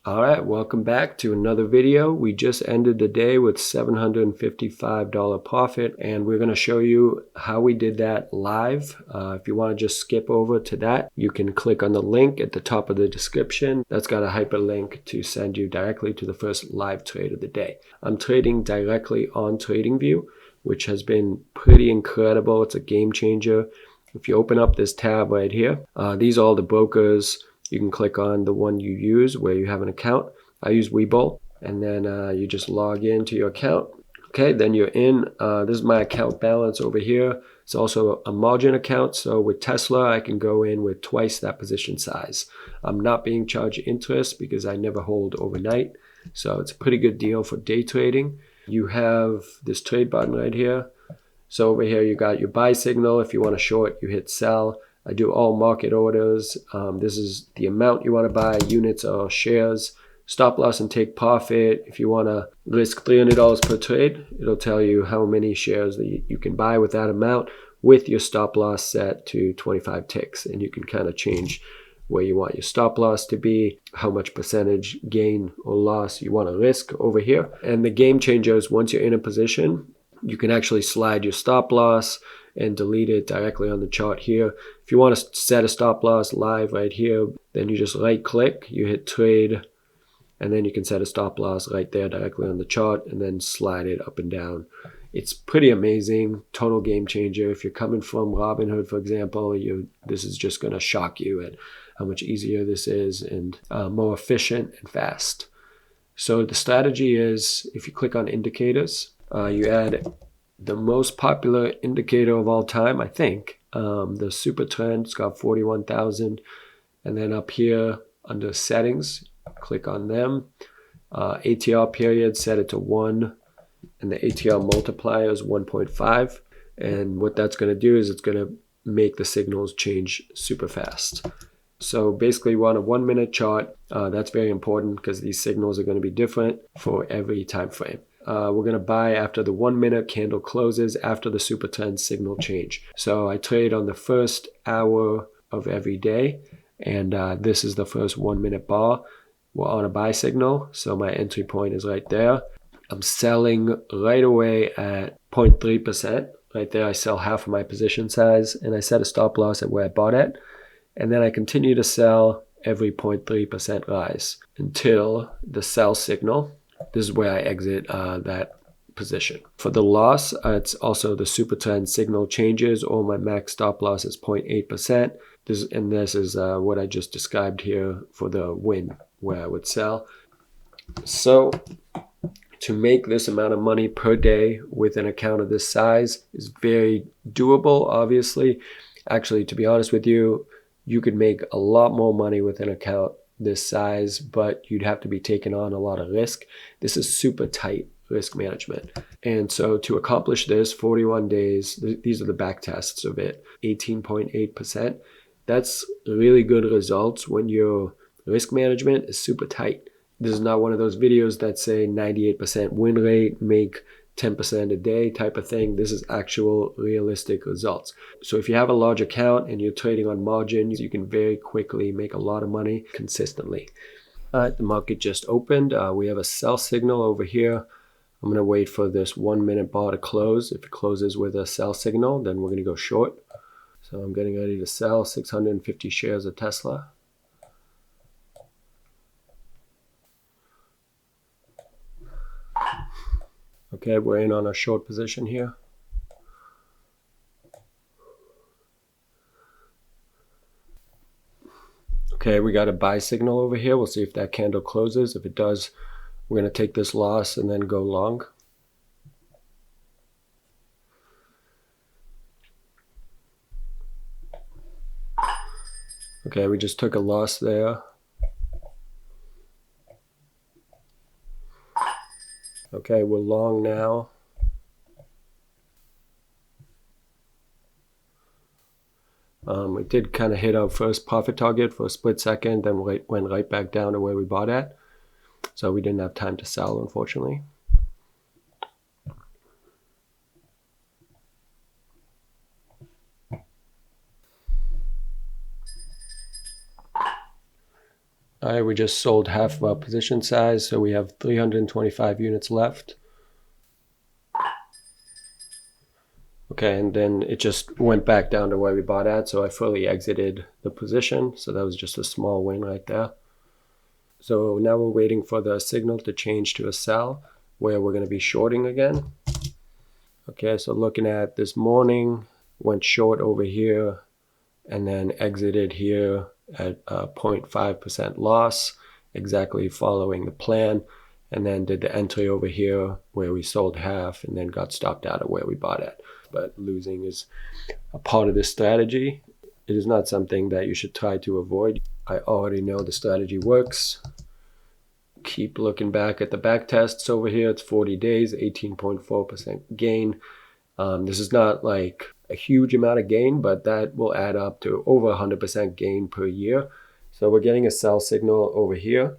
All right, welcome back to another video. We just ended the day with $755 profit, and we're going to show you how we did that live. If you want to just skip over to that, you can click on the link at the top of the description. That's got a hyperlink to send you directly to the first live trade of the day. I'm trading directly on TradingView, which has been pretty incredible. It's a game changer. If you open up this tab right here, these are all the brokers. You can click on the one you use where you have an account. I use WEBULL, and then you just log into your account. Okay, then you're in. This is my account balance over here. It's also a margin account, so with Tesla, I can go in with twice that position size. I'm not being charged interest because I never hold overnight, so it's a pretty good deal for day trading. You have this trade button right here. So over here, you got your buy signal. If you want to short, you hit sell. I do all market orders. This is the amount you want to buy, units or shares. Stop loss and take profit. If you want to risk $300 per trade, it'll tell you how many shares that you can buy with that amount with your stop loss set to 25 ticks. And you can kind of change where you want your stop loss to be, how much percentage gain or loss you want to risk over here. And the game changer is once you're in a position, you can actually slide your stop loss and delete it directly on the chart here. If you want to set a stop loss live right here, then you just right click, you hit trade, and then you can set a stop loss right there directly on the chart and then slide it up and down. It's pretty amazing, total game changer. If you're coming from Robinhood, for example, this is just going to shock you at how much easier this is and more efficient and fast. So the strategy is, if you click on indicators, you add the most popular indicator of all time, I think, the SuperTrend. It's got 41,000. And then up here under settings, click on them. ATR period, set it to 1. And the ATR multiplier is 1.5. And what that's going to do is it's going to make the signals change super fast. So basically, we want a 1 minute chart. That's very important because these signals are going to be different for every time frame. We're going to buy after the 1 minute candle closes after the SuperTrend signal change. So I trade on the first hour of every day, and this is the first 1 minute bar. We're on a buy signal, so my entry point is right there. I'm selling right away at 0.3%. Right there, I sell half of my position size, and I set a stop loss at where I bought at. And then I continue to sell every 0.3% rise until the sell signal. This is where I exit that position. For the loss, it's also the SuperTrend signal changes, or my max stop loss is 0.8%. This is what I just described here for the win, where I would sell. So to make this amount of money per day with an account of this size is very doable, obviously. Actually, to be honest with you, you could make a lot more money with an account this size, but you'd have to be taking on a lot of risk. This is super tight risk management. And so to accomplish this, 41 days, these are the back tests of it, 18.8%. That's really good results when your risk management is super tight. This is not one of those videos that say 98% win rate, make 10% a day type of thing. This is actual realistic results. So if you have a large account and you're trading on margin, you can very quickly make a lot of money consistently. The market just opened. We have a sell signal over here. I'm going to wait for this 1 minute bar to close. If it closes with a sell signal, then we're going to go short. So I'm getting ready to sell 650 shares of Tesla. Okay, we're in on a short position here. Okay, we got a buy signal over here. We'll see if that candle closes. If it does, we're going to take this loss and then go long. Okay, we just took a loss there. Okay, we're long now. We did kind of hit our first profit target for a split second, then went right back down to where we bought at. So we didn't have time to sell, unfortunately. All right, we just sold half of our position size, so we have 325 units left. Okay, and then it just went back down to where we bought at, so I fully exited the position. So that was just a small win right there. So now we're waiting for the signal to change to a sell, where we're going to be shorting again. Okay, so looking at this morning, went short over here, and then exited here at a 0.5% loss, exactly following the plan, and then did the entry over here where we sold half and then got stopped out of where we bought at. But losing is a part of this strategy. It is not something that you should try to avoid. I already know the strategy works. Keep looking back at the back tests over here. It's 40 days, 18.4% gain. This is not like a huge amount of gain, but that will add up to over 100% gain per year. So we're getting a sell signal over here.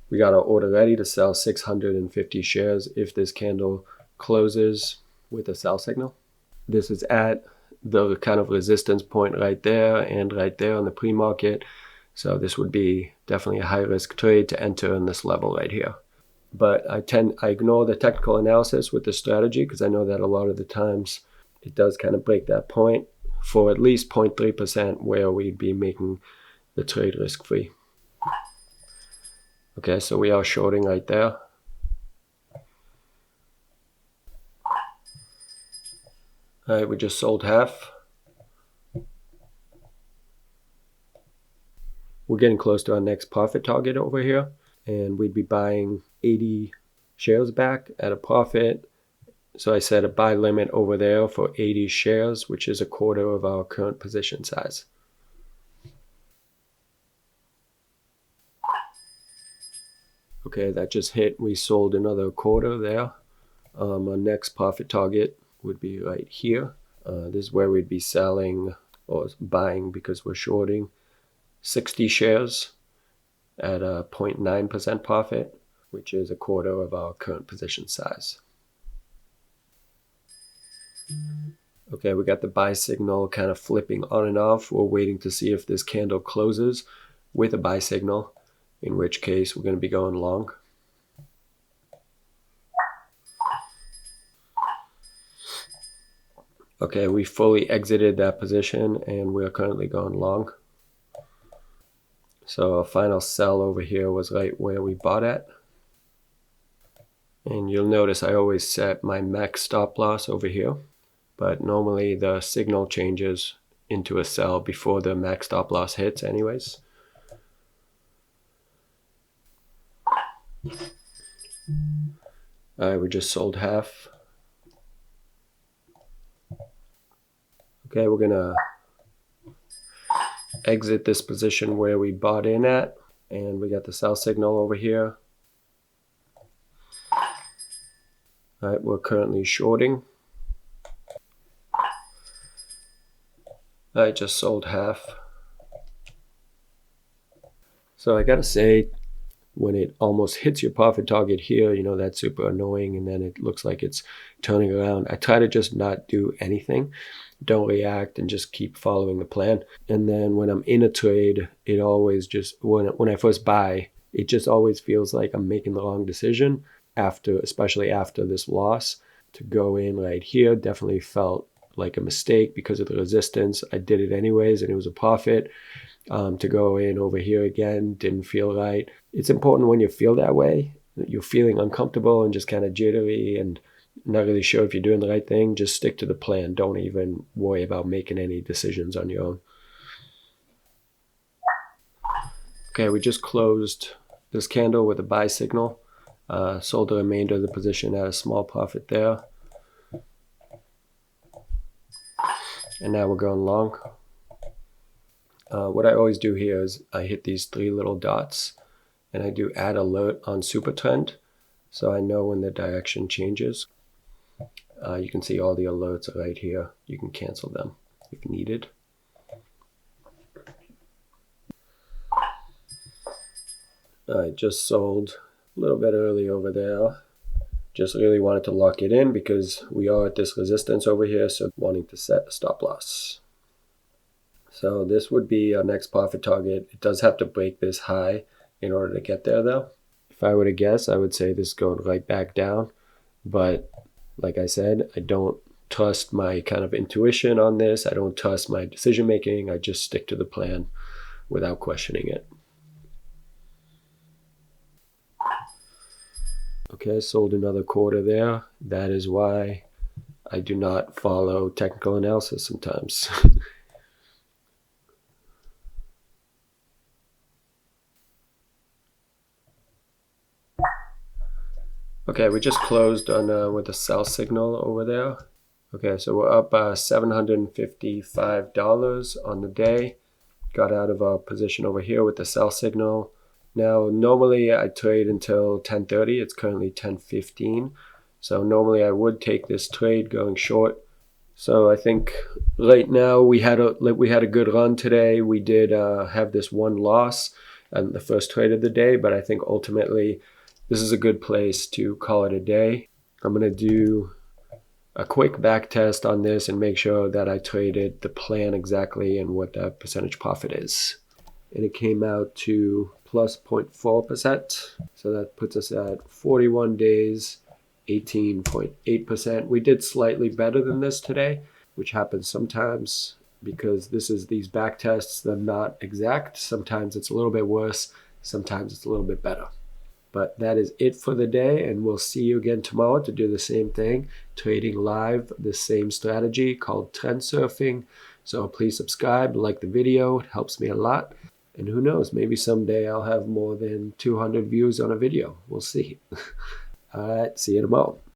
We got our order ready to sell 650 shares if this candle closes with a sell signal. This is at the kind of resistance point right there and right there on the pre-market. So this would be definitely a high risk trade to enter in this level right here. But I ignore the technical analysis with this strategy because I know that a lot of the times it does kind of break that point for at least 0.3% where we'd be making the trade risk free. Okay, so we are shorting right there. All right, we just sold half. We're getting close to our next profit target over here, and we'd be buying 80 shares back at a profit. So I set a buy limit over there for 80 shares, which is a quarter of our current position size. Okay, that just hit. We sold another quarter there. Our next profit target would be right here. This is where we'd be selling or buying because we're shorting 60 shares at a 0.9% profit, which is a quarter of our current position size. Okay, we got the buy signal kind of flipping on and off. We're waiting to see if this candle closes with a buy signal, in which case we're going to be going long. Okay, we fully exited that position and we're currently going long. So our final sell over here was right where we bought at. And you'll notice I always set my max stop loss over here. But normally the signal changes into a sell before the max stop loss hits anyways. All right, we just sold half. Okay, we're gonna exit this position where we bought in at, and we got the sell signal over here. All right, we're currently shorting. I just sold half. So I gotta say, when it almost hits your profit target here, you know, that's super annoying, and then it looks like it's turning around. I try to just not do anything. Don't react and just keep following the plan. And then when I'm in a trade, it always just, when I first buy, it just always feels like I'm making the wrong decision after, especially after this loss. To go in right here definitely felt like a mistake because of the resistance. I did it anyways and it was a profit. To go in over here again didn't feel right. It's important when you feel that way, you're feeling uncomfortable and just kind of jittery and not really sure if you're doing the right thing, just stick to the plan. Don't even worry about making any decisions on your own. Okay, we just closed this candle with a buy signal. Sold the remainder of the position at a small profit there. And now we're going long. What I always do here is I hit these three little dots and I do add alert on SuperTrend, so I know when the direction changes. You can see all the alerts right here. You can cancel them if needed. I just sold a little bit early over there. Just really wanted to lock it in because we are at this resistance over here, so wanting to set a stop loss. So this would be our next profit target. It does have to break this high in order to get there though. If I were to guess, I would say this is going right back down. But like I said, I don't trust my kind of intuition on this. I don't trust my decision making. I just stick to the plan without questioning it. Okay, sold another quarter there. That is why I do not follow technical analysis sometimes. Okay, we just closed on with a sell signal over there. Okay, so we're up $755 on the day. Got out of our position over here with the sell signal. Now, normally I trade until 10:30. It's currently 10:15. So normally I would take this trade going short. So I think right now we had a good run today. We did have this one loss and the first trade of the day, but I think ultimately this is a good place to call it a day. I'm going to do a quick back test on this and make sure that I traded the plan exactly and what that percentage profit is. And it came out to plus 0.4%. So that puts us at 41 days, 18.8%. We did slightly better than this today, which happens sometimes because these back tests, they're not exact. Sometimes it's a little bit worse. Sometimes it's a little bit better. But that is it for the day, and we'll see you again tomorrow to do the same thing, trading live, the same strategy called trend surfing. So please subscribe, like the video, it helps me a lot. And who knows, maybe someday I'll have more than 200 views on a video. We'll see. All right, see you tomorrow.